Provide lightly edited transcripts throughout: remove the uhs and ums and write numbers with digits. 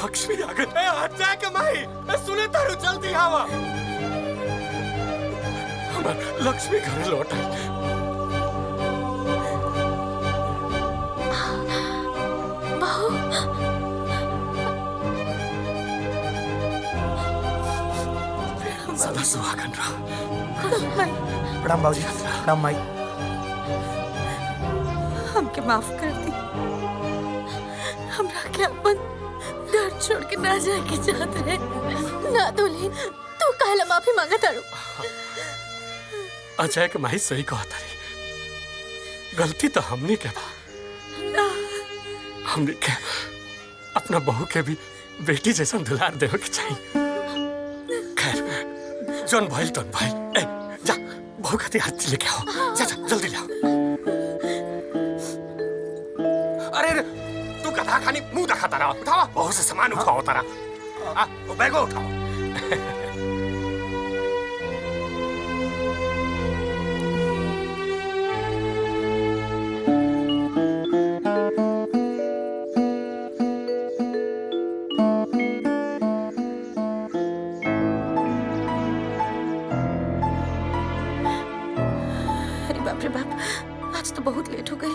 लक्ष्मी आ गई। जा के माई सुने तारू जल्दी आवा। हमार लक्ष्मी घर लौटा। बहू सदा सुहागन रहा। प्रणाम बाबूजी। प्रणाम माई। हमके माफ कर दी। हमरा के अपन घर छोड़ के ना जाए के चाहत रहे। ना दुल्हन तू काहे माफी मांगा तारू। अजय के माई सही कहा तारी। गलती तो हमने के बा। हमने के अपना बहू के भी बेटी जैसा दुलार देवे के चाहिए। खैर जौन भाई तौन भाई। जा बहू खातिर हाथ लेके आओ। जा जा जल्दी ले आओ। अरे तू गधा खानी मुंह दिखाता रहा। उठाओ बहू से सामान उठाओ तारा। वो बैगो उठाओ। अरे बाप आज तो बहुत लेट हो गए।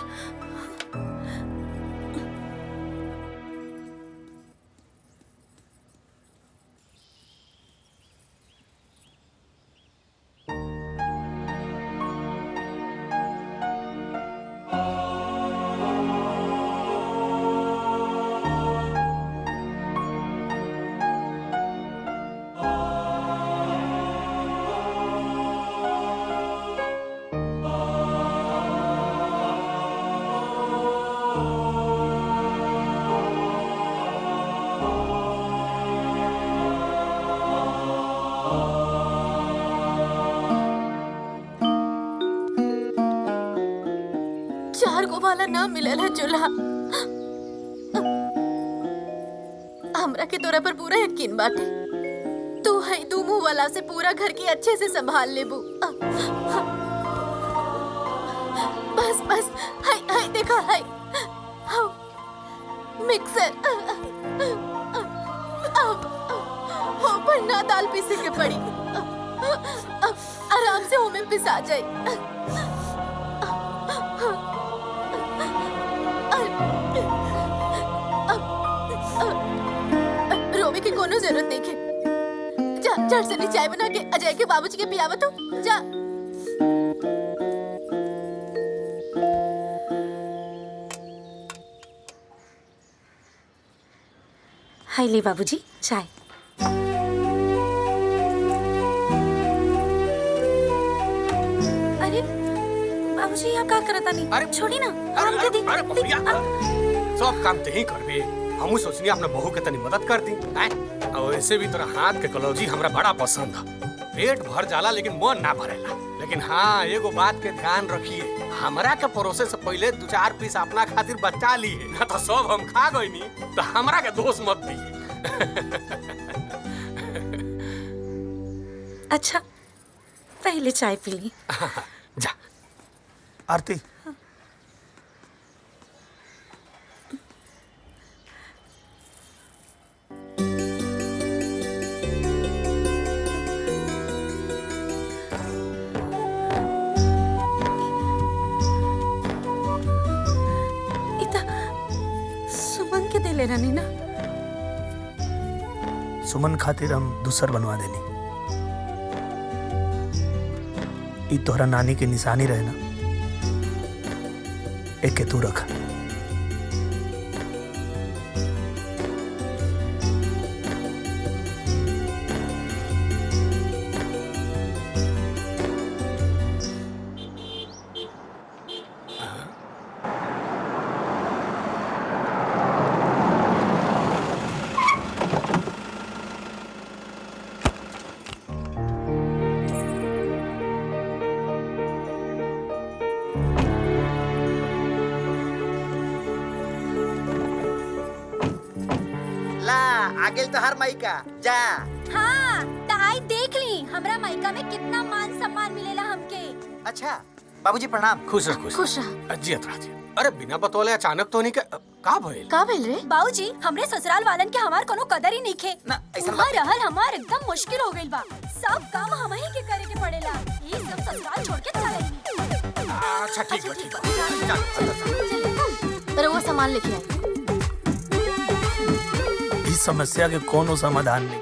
चार गो वाला ना मिलेला चूल्हा। हमरा के तोरा पर पूरा यकीन बाटे। तू है तू मुंह वाला से पूरा घर की अच्छे से संभाल लेबू। बस बस हाय हाय देखा हाय मिक्सर। हो पर ना दाल पीसे के पड़ी। आराम से हो में पिसा जाए। रोवे की कोनो जरूरत नहीं है। जा झट से चाय बना के अजय के बाबूजी के पियावा तो जा। हाय ले बाबूजी चाय। अरे बाबूजी यहाँ क्या करता नहीं। अरे छोड़ी ना आराम कर दी। सब काम ते ही करबे। हमू सोचनी अपना बहू के तनी मदद कर दी। और वैसे भी तोरा हाथ के कलौजी हमरा बड़ा पसंद है। पेट भर जाला लेकिन मन ना भरेला। लेकिन हाँ एगो बात के ध्यान रखिए। हमरा के परोसे से पहले 2-4 पीस अपना खातिर बचा लिए। ना तो सब हम खा गईनी तो हमरा के दोष मत दी। अच्छा पहले चाय पी ली। जा आरती। सुमन के दे लेना नहीं ना। सुमन खातिर हम दूसर बनवा देनी। ई तोहरा नानी के निशानी रहे ना। एक के तू रख। आगे तो हर माई का जा। हाँ ताई देख ली हमरा मायका में कितना मान सम्मान मिलेला हमके। अच्छा बाबूजी प्रणाम। खुश रह खुश खुश रह। जियत रह जियत। अरे बिना बतौले अचानक तो नहीं का भइल? का भेल रे? बाबूजी हमरे ससुराल वालन के हमार कोनो कदर ही नइखे। ना ऐसा वहाँ रहल हमार एकदम मुश्किल हो गइल बा। सब काम हम ही के करे के पड़ेला। ये सब ससुराल छोड़ के चले। अच्छा ठीक बा ठीक बा। पर वो सामान लेके आए। इस समस्या के कोनो समाधान नहीं।